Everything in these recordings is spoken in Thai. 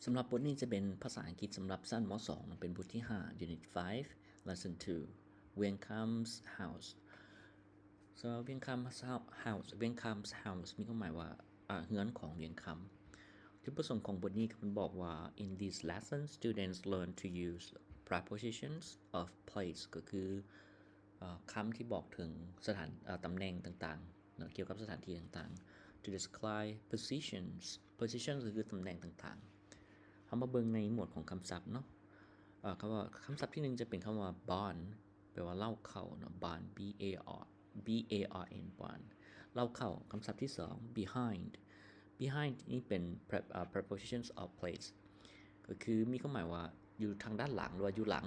สำหรับบทนี้จะเป็นภาษาอังกฤษสำหรับชั้นม.2 เป็นบทที่5 Unit 5 Lesson 2 When Comes House So When Comes House When Comes House มีความหมายว่าเฮือนของเวียงคำจุดประสงค์ของบทนี้มันบอกว่า In this lesson students learn to use prepositions of place ก็คือคำที่บอกถึงสถานตำแหน่งต่างๆเกี่ยวกับสถานที่ต่างๆ to describe positions ก็คือตำแหน่งต่างๆเอามาเบิ่งในหมวดของคำศัพท์เนาะคำว่าคำศัพท์ที่1จะเป็นคำว่า barn แปลว่าเล่าเข้าเนาะ barn b a r n barn เล่าเข้าคำศัพท์ที่2 behind นี่เป็น prepositions of place ก็คือมีความหมายว่าอยู่ทางด้านหลังหรือว่าอยู่หลัง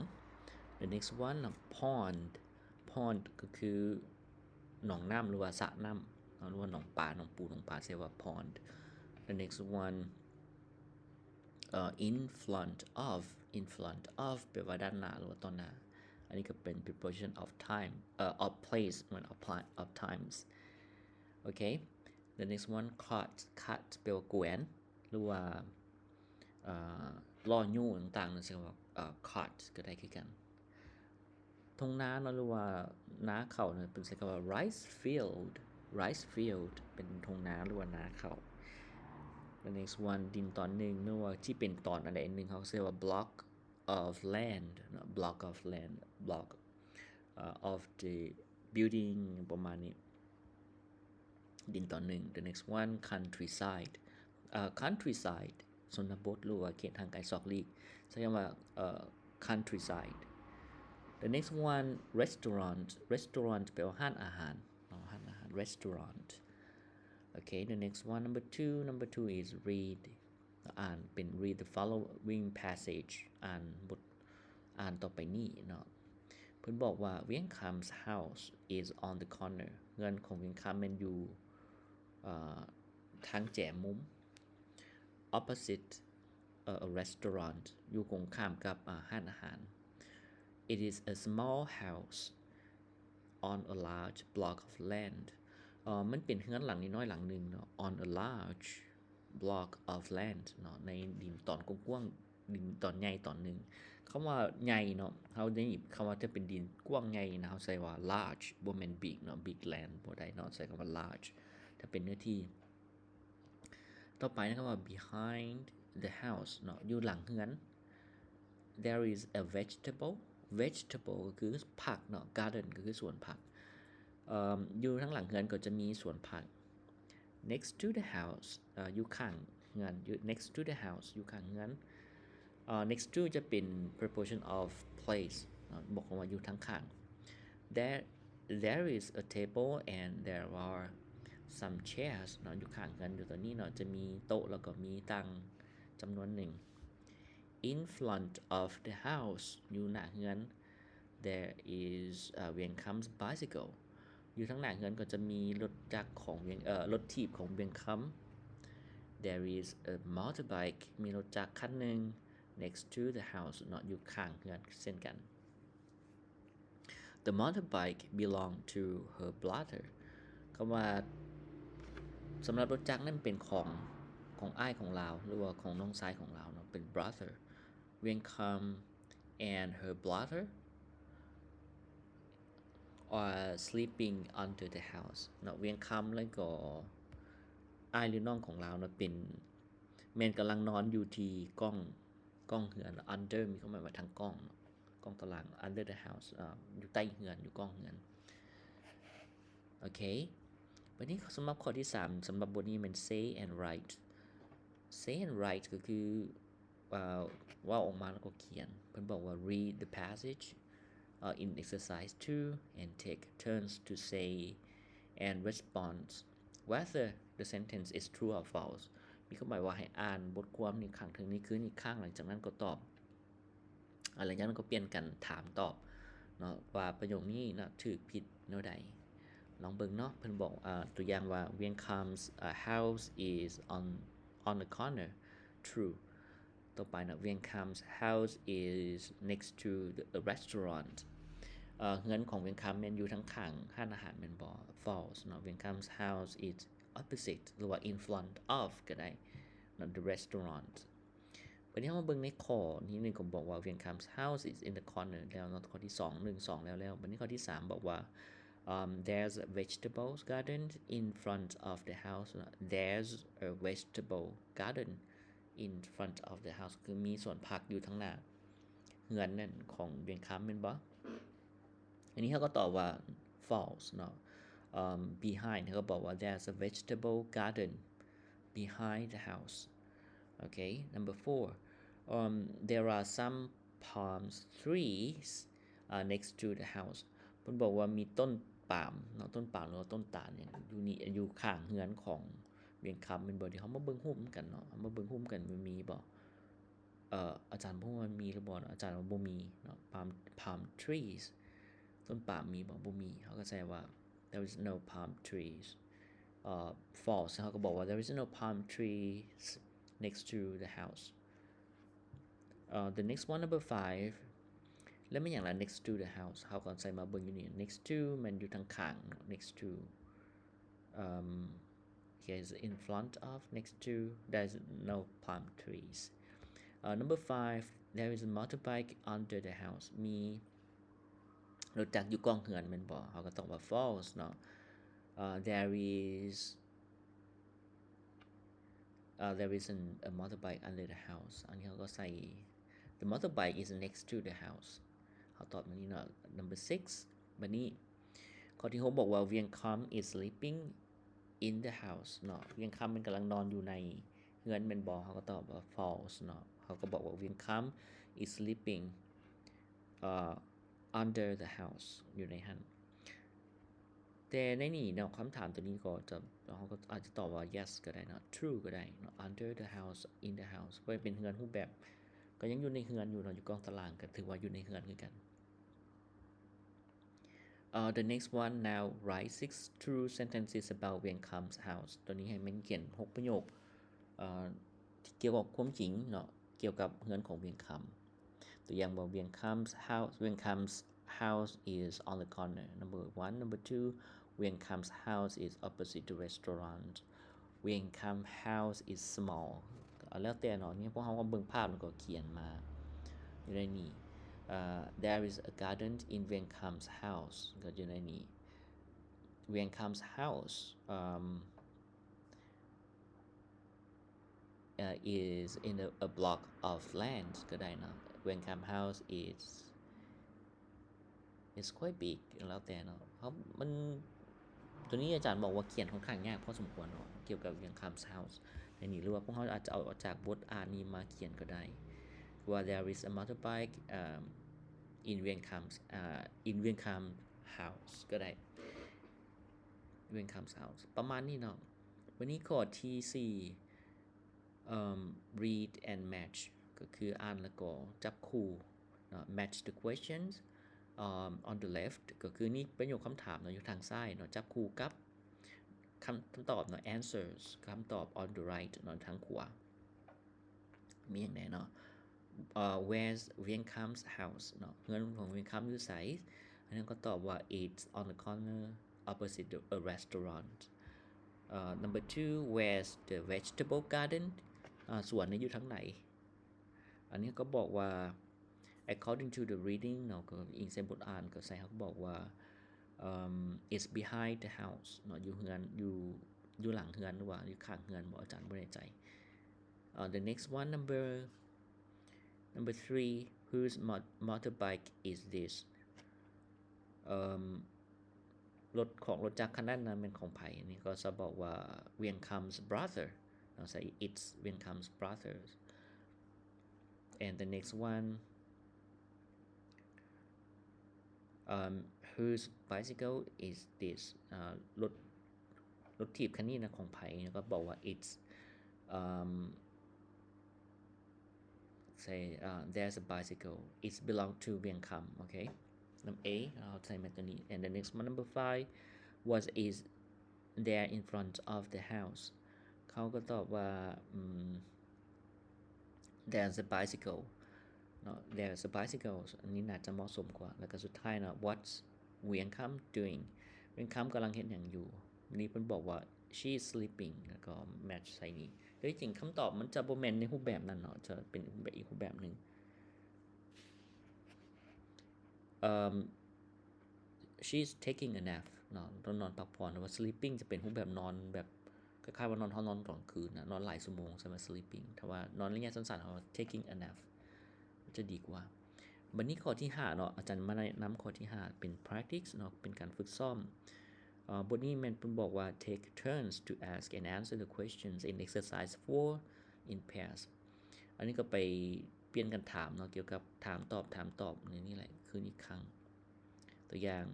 the next one pond ก็คือหนองน้ำหรือว่าสระน้ำหรือว่าหนองปลาหนองปูหนองปลาเรียกว่า pond the next one in front of แปลว่าด้านหน้าหรือว่าต้นหน้าอันนี้ก็เป็น preposition of time of place เหมือน of times okay the next one cut แปลว่าแกวนหรือว่าล้อยู้ต่างๆนั่นสิว่าcut ก็ได้คือกันทงนาหรือว่านาข้าวเป็นใช้คำว่า rice field เป็นทงนาหรือว่านาข้าว the next one ดินตอนนึงไม่ว่าที่เป็นตอนอะไรนึงเขาเรียกว่า block of land block of the building ประมาณนี้ดินตอนนึง the next one countryside ชนบทหรือว่าเขตทางไกลซอกลีกใช้คำว่าcountryside the next one restaurant แปลว่าร้านอาหารrestaurant okay the next one number 2 is read อ่านเป็น read the following passage อ่านต่อไปนี้เนาะเพิ่นบอกว่า Vietnam's house is on the corner เรือนของเวียงคำมันอยู่ทางแจ่มุม opposite a restaurant อยู่ตรงข้ามกับร้านอาหาร It is a small house on a large block of land มันเป็นเรือนหลังน้อยๆหลังนึงเนาะ on a large block of land เนาะในดินตอนกว้างๆดินตอนใหญ่ตอนนึงคำว่าใหญ่เนาะเฮาได้คำว่าจะเป็นดินกว้างใหญ่นะเฮาใช้ว่า large บ่แม่น big เนาะ big land บ่ได้เนาะใช้คำว่า large ถ้าเป็นเนื้อที่ต่อไปนะครับว่า behind the house เนาะอยู่หลังเรือน there is a vegetable ก็คือผักเนาะ garden ก็คือสวนผักอยู่ข้างหลังเรือนก็จะมีสวนผัก next to the house อยู่ข้างเรือน next to the house อยู่ข้างเรือน next to จะเป็น preposition of place บอกว่าอยู่ทางข้าง there is a table and there are some chairs เนาะอยู่ข้างกันอยู่ตอนนี้เนาะจะมีโต๊ะแล้วก็มีตังจำนวนหนึ่ง in front of the house อยู่หน้าเรือน there is Vietnam's bicycle อยู่ทางหน้าเรือนก็จะมีรถจักรของรถถีบของเวียงคำ there is a motorbike มีรถจักรคันหนึ่ง next to the house เนาะอยู่ข้างเรือนเช่นกัน the motorbike belong to her brother คำว่าสำหรับรถจักรนั้นเป็นของอ้ายของเราหรือว่าของน้องชายของเราเนาะเป็น brother Vietnam and her brother are sleeping under the house เนาะ Vietnam แล้วก็อ้ายหรือน้องของเราเนาะเป็นแม่นกำลังนอนอยู่ที่กล้องเรือน under มีความหมายว่าทางกล้องตาราง under the house อยู่ใต้เรือนอยู่กล้องเรือนโอเควันนี้สำหรับข้อที่3สำหรับบทนี้มัน say and write ก็คือว่าออกมาแล้วก็เขียนเพิ่นบอกว่า read the passage in exercise 2 and take turns to say and respond whether the sentence is true or false มีความหมายว่าให้อ่านบทความนี้ครั้งถึงนี้คืนอีกครั้งหลังจากนั้นก็ตอบอะไรอย่างนั้นก็เปลี่ยนกันถามตอบเนาะว่าประโยคนี้นะถูกผิดแนวใดลองเบิ่งเนาะเพิ่นบอกตัวอย่างว่า Vietnam's house is on the corner true ต่อไปนะ Vietnam's house is next to the restaurant เรือนของเวียงคำแม่นอยู่ทั้งข้างร้านอาหารแม่นบ่ false เนาะ Vietnam's house is opposite หรือว่า in front of ก็ได้ not the restaurant วันนี้เรามาเบิ่งในข้อนี้นึงก็บอกว่า Vietnam's house is in the corner แล้วเนาะข้อที่2 1 2แล้ววันนี้ข้อที่3บอกว่า there's a vegetable garden in front of the house there's a vegetable garden in front of the house คือมีสวนผักอยู่ทางหน้าเรือนนั่นของเวียงคำแม่นบ่อันนี้เขาก็ตอบว่า false เนาะbehind เขาก็บอกว่า there's a vegetable garden behind the house okay number 4 there are some palm trees next to the house เพิ่นบอกว่ามีต้นปาล์มเนาะต้นปาล์มหรือว่าต้นตาลเนี่ยอยู่นี่อยู่ข้างเรือนของเวียงคำเป็นบ่ที่เฮามาเบิ่งรูปกันเนาะมาเบิ่งรูปกันมันมีบ่อาจารย์บอกว่ามันมีหรือบ่อาจารย์ว่าบ่มีเนาะ palm trees ต้นปาล์มมีบ่มีเฮาก็ใช้ว่า there is no palm trees false เฮาก็บอกว่า there is no palm trees next to the house the next one number 5แล้วมันอย่างละ next to the house เฮาก็ใส่มาเบิ่งอยู่นี่ next to มันอยู่ทางข้าง next to here is in front of next to there's no palm trees number 5 there is a motorbike under the house มีรถจักรอยู่กองเรือนแม่นบ่เฮาก็ต้องว่า false เนาะthere is a motorbike under the house อันนี้เฮาก็ใส่ the motorbike is next to the house เฮาตอบมันนี้เนาะ number 6 บัดนี้ข้อที่6บอกว่า Vietnam is sleeping in the house เนาะ Vietnam มันกำลังนอนอยู่ในเรือนแม่นบ่เฮาก็ตอบว่า false เนาะเฮาก็บอกว่า Vietnam is sleeping under the house อยู่ในหั้นแต่ในนี้เนาะคำถามตัวนี้ก็จะเฮาก็อาจจะตอบว่า yes ก็ได้เนาะ true ก็ได้เนาะ under the house in the house เพราะเป็นเรือนรูปแบบก็ยังอยู่ในเรือนอยู่เนาะอยู่กองตารางก็ถือว่าอยู่ในเรือนคือกันthe next one now write 6 true sentences about Vietnam's house ตัวนี้ให้มันเขียน6ประโยคที่เกี่ยวกับความจริงเนาะเกี่ยวกับเรือนของเวียงคำตัวอย่างว่า Vietnam's house is on the corner number 1 number 2 Vietnam's house is opposite the restaurant Vietnam house is small แล้วแต่เนาะนี่พวกเฮาก็เบิ่งภาพแล้วก็เขียนมาอยู่ในนี้there is a garden in Vietnam's house ก็อยู่ในนี้ Vietnam's house is in a block of land ก็ได้เนาะ Vietnam house is quite big แล้วแต่เนาะมันตัวนี้อาจารย์บอกว่าเขียนค่อนข้างยากพอสมควรเนาะเกี่ยวกับ Vietnam's house ในนี้หรือว่าพวกเฮาอาจจะเอาจากบทอ่านนี้มาเขียนก็ได้ว่า there is a motorbike in Vietnam house ก็ได้ Vietnam's house ประมาณนี้เนาะวันนี้ข้อที่4read and match ก็คืออ่านแล้วก็จับคู่เนาะ match the questions on the left ก็คือนี่ประโยคคำถามเนาะอยู่ทางซ้ายเนาะจับคู่กับคำตอบเนาะ answers คำตอบ on the right เนาะทางขวามีอย่างไหนเนาะwhere's Vietnam's house เนาะเรือนของ Vietnam อยู่ไสอันนั้นก็ตอบว่า it's on the corner opposite a restaurant number 2 where's the vegetable garden สวนนี้อยู่ทางไหนอันนี้ก็บอกว่า according to the reading เนาะก็อิงใส่บทอ่านก็ใส่เขาบอกว่าit's behind the house เนาะอยู่เรือนอยู่หลังเรือนหรือว่าอยู่ข้างเรือนบ่อาจารย์บ่แน่ใจ the next one number 3 whose motorbike is this รถจักรคันนั้นนะเป็นของไผนี่ก็จะบอกว่า Vietnam's brother เราใส่ it's Vietnam's brothers and the next one whose bicycle is this รถถีบคันนี้นะของไผแล้วก็บอกว่า it's say there's a bicycle it belong to Vietnam okay number A เราใส่มาตัวนี้ and the next one number 5 what is there in front of the house เขาก็ตอบว่า there's a bicycle เนาะ there's a bicycle อันนี้น่าจะเหมาะสมกว่าแล้วก็สุดท้ายเนาะ what's Vietnam doing Vietnam กำลังเฮ็ดหยังอยู่นี่เพิ่นบอกว่า she is sleeping แล้วก็ match ใส่นี้ โดยจริงคำตอบมันจะบ่แม่นในรูปแบบนั้นเนาะจะเป็นแบบอีกรูปแบบนึงshe's taking a nap เนาะต้องนอนพักผ่อนว่า sleeping จะเป็นรูปแบบนอนแบบคล้ายๆว่านอนนอนกลางคืนนะนอนหลายชั่วโมงใช่มั้ย sleeping ถ้าว่านอนระยะสั้นๆเอา taking a nap จะดีกว่าบัดนี้ข้อที่5เนาะอาจารย์มาแนะนำข้อที่5เป็น practice เนาะเป็นการฝึกซ้อมบทนี้แม่นเพิ่นบอกว่า take turns to ask and answer the questions in exercise 4 in pairs อันนี้ก็ไปเปลี่ยนกันถามเนาะเกี่ยวกับถามตอบนี่แหละคืออีกครั้งตัวอย่าง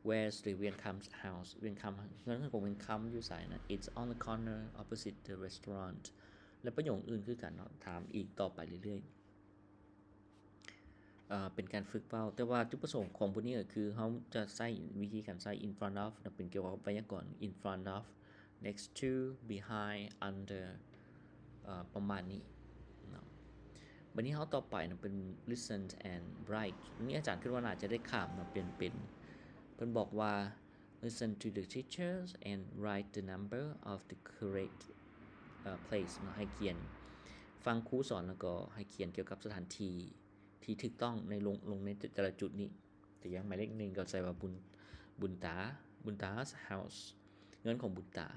where's the Viencom's house Viencom เงินของ Viencom อยู่ไสนะ it's on the corner opposite the restaurant และประโยคอื่นคือกันเนาะถามอีกต่อไปเรื่อยๆเป็นการฝึกเว้าแต่ว่าจุดประสงค์ของพวกนี้ก็คือเฮาจะใช้วิธีการใช้ in front of เป็นเกี่ยวกับไวยากรณ์ in front of next to behind under ประมาณนี้เนาะบัดนี้เฮาต่อไปนะเป็น listen and write นี่อาจารย์คิดว่าน่าจะได้ข้ามมาเป็นเพิ่นบอกว่า listen to the teachers and write the number of the correct place เนาะให้เขียนฟังครูสอนแล้วก็ให้เขียนเกี่ยวกับสถานที่ที่ถูกต้องในลงในแต่ละจุดนี้แต่อย่างหมายเลข1ก็ใส่ว่าบุญตา house เงินของบุญตา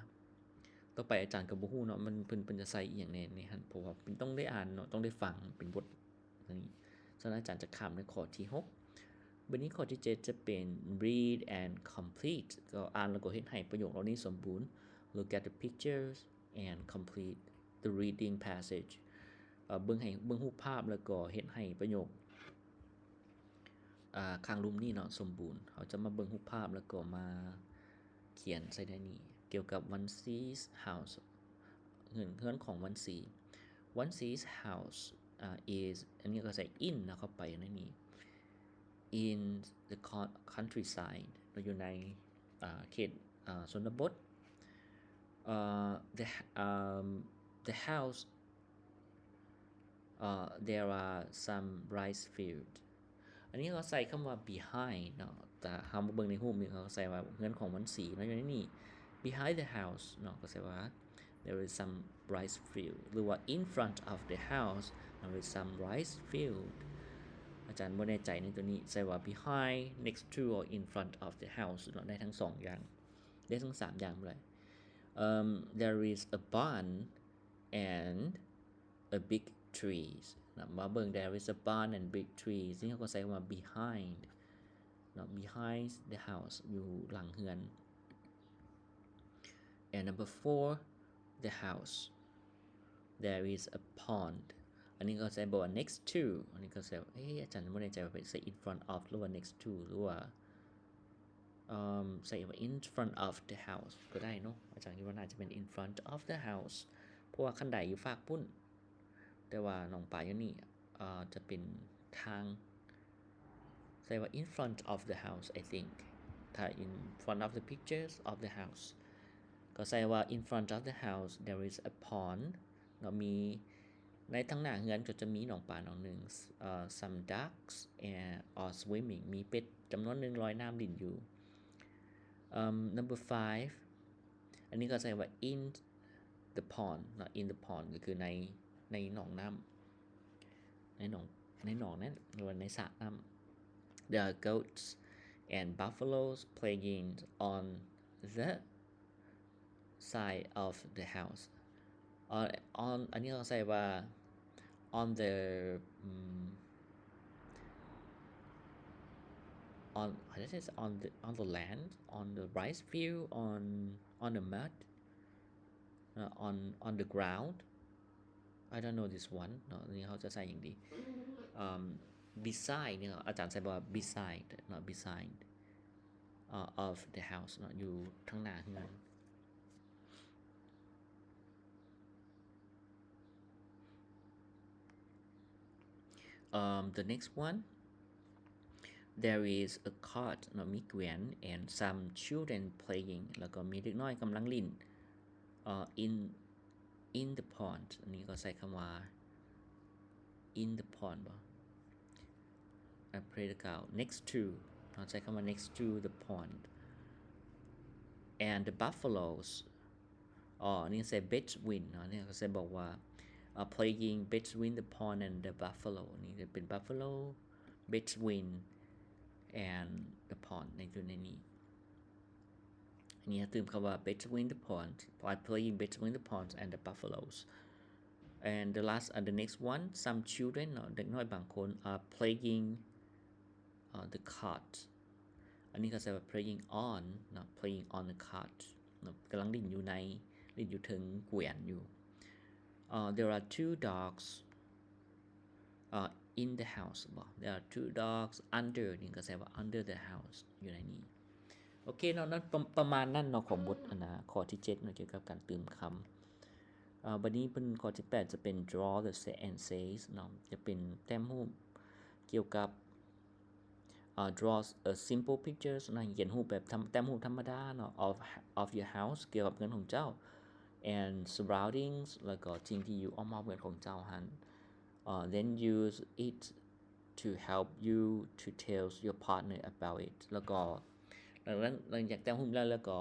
ต่อไปอาจารย์ก็บ่ฮู้เนาะมันเพิ่นจะใส่อีหยังแน่ในหั่นเพราะว่าเป็นต้องได้อ่านเนาะต้องได้ฟังเป็นบทนี้ฉะนั้นอาจารย์จะข้ามในข้อที่6บัดนี้ข้อที่7จะเป็น read and complete ก็อ่านแล้วก็เฮ็ดให้ประโยคเหล่านี้สมบูรณ์ look at the pictures and complete the reading passageเบิ่งรูปภาพแล้วก็เฮ็ดให้ประโยคข้างรูปนี้เนาะสมบูรณ์เขาจะมาเบิ่งรูปภาพแล้วก็มาเขียนใส่ในนี้เกี่ยวกับ One's house เฮือนของ One's house is อันนี้ก็ใส่ in นะเข้าไปในนี้ in the countryside เราอยู่ในเขตชนบทthe house there are some rice field อันนี้เขาใส่คำว่า behind เนาะแต่เฮามาเบิ่งในรูปนี้เขาใส่ว่าเฮือนของวันสีเนาะอยู่ในนี้ behind the house เนาะก็ใส่ว่า there is some rice field หรือว่า in front of the house there is some rice field อาจารย์บ่แน่ใจในตัวนี้ใส่ว่า behind next to or in front of the house เนาะได้ทั้ง2อย่างได้ทั้ง3อย่างเลยthere is a barn and a big trees นะมาเบิ่ง there is a barn and big trees ซึ่งเขาก็ใส่ว่า behind เนาะ behind the house อยู่หลังเรือน and number 4 the house there is a pond อันนี้ก็ใส่บอกว่า next to อันนี้ก็ใส่อาจารย์บ่แน่ใจว่าใส่ in front of หรือว่า next to หรือว่าใส่ว่า in front of the house ก็ได้เนาะอาจารย์คิดว่าน่าจะเป็น in front of the house เพราะว่าคันใดอยู่ฝากปุ้นแต่ว่าน้องปลาอยู่นี่จะเป็นทางใส่ว่า in front of the house I think ถ้า in front of the pictures of the house ก็ใส่ว่า in front of the house there is a pond เนาะมีในทางหน้าเรือนก็จะมีน้องปลาน้องนึงsome ducks are swimming มีเป็ดจำนวนนึงลอยน้ำลิ่นอยู่number 5 อันนี้ก็ใส่ว่า in the pond เนาะ in the pond ก็คือในหนองน้ำในหนองนั้นหรือว่าในสระน้ำ There are goats and buffaloes playing on the side of the house on อันนี้เขาใส่ว่า on the on the land on the rice field on the mud on the ground I don't know this one เนาะนี่เขาจะใส่อย่างดีbeside เนี่ยอาจารย์ใส่ว่า beside เนาะ beside of the house เนาะอยู่ทางหน้าเรือนthe next one there is a cart เนาะมีเกวียน and some children playing แล้วก็มีเด็กน้อยกำลังเล่นin the pond อันนี้ก็ใส่คำว่า in the pond บ่I pray the cow next to เราใช้คำว่า next to the pond and the buffaloes นี่ใส่ between เนาะนี่ก็ใส่บอกว่า playing between the pond and the buffalo นี่จะเป็น buffalo between and the pond ในตัวนี้นี่ตื่มคำว่า between the pond playing between the ponds and the buffaloes and the next one some children เนาะเด็กน้อยบางคน are playing the cart อันนี้ก็ใส่ว่า playing on เนาะ playing on the cart เนาะกำลังเล่นอยู่ถึงเกวียนอยู่there are two dogs in the house there are two dogs under นี่ก็ใส่ว่า under the house อยู่ในนี้โอเคเนาะนั้นประมาณนั้นเนาะของบทข้อที่7เนาะเกี่ยวกับการเติมคำบัดนี้เป็นข้อที่8จะเป็น draw the say and says เนาะจะเป็นแต้มรูปเกี่ยวกับdraw a simple pictures นะเขียนรูปแบบแต้มรูปธรรมดาเนาะ of your house เกี่ยวกับเงินของเจ้า and surroundings แล้วก็สิ่งที่อยู่รอบๆเงินของเจ้าหั่นthen use it to help you to tell your partner about it แล้วก็หลังจากแต้มรูปแล้วก็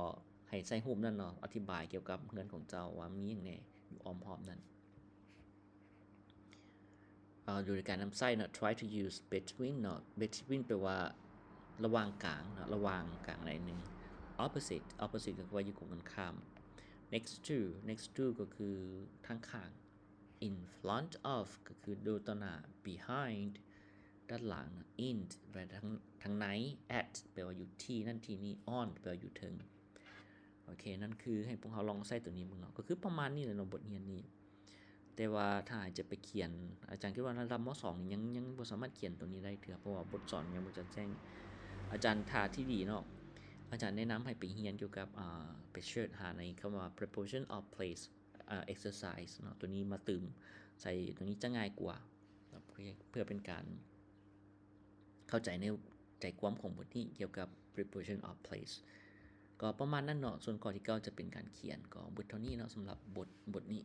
ให้ใส่รูปนั้นเนาะอธิบายเกี่ยวกับเงินของเจ้าว่ามีหยังแหน่อยู่อ้อมๆนั้นโดยการนำใช้เนาะ try to use between เนาะ between แปลว่าระหว่างกลางเนาะระหว่างกลางไหนนึง opposite ก็คือว่าอยู่ตรงกันข้าม next to ก็คือทางข้าง in front of ก็คือดูต่อหน้า behind ด้านหลัง in แปลว่าทางไหน at แปลว่าอยู่ที่นั่นที่นี่ on แปลว่าอยู่ถึงโอเคนั่นคือให้พวกเราลองใช้ตัวนี้มึงเนาะก็คือประมาณนี้เลยเนาะบทเรียนนี้แต่ว่าถ้าจะไปเขียนอาจารย์คิดว่าระดับม.2 นี่ยังบ่สามารถเขียนตัวนี้ได้เทื่อเพราะว่าบทสอนยังบ่จะแจ้งอาจารย์ถ้าที่ดีเนาะอาจารย์แนะนำให้ไปเรียนเกี่ยวกับไปเสิร์ชหาในคำว่า preposition of place exercise เนาะตัวนี้มาตื่มใส่ตัวนี้จะง่ายกว่าเพื่อเป็นการเข้าใจในใจความของบทนี้เกี่ยวกับ preposition of place ก็ประมาณนั้นเนาะส่วนข้อที่9จะเป็นการเขียนก็บทเท่านี้เนาะสำหรับบทนี้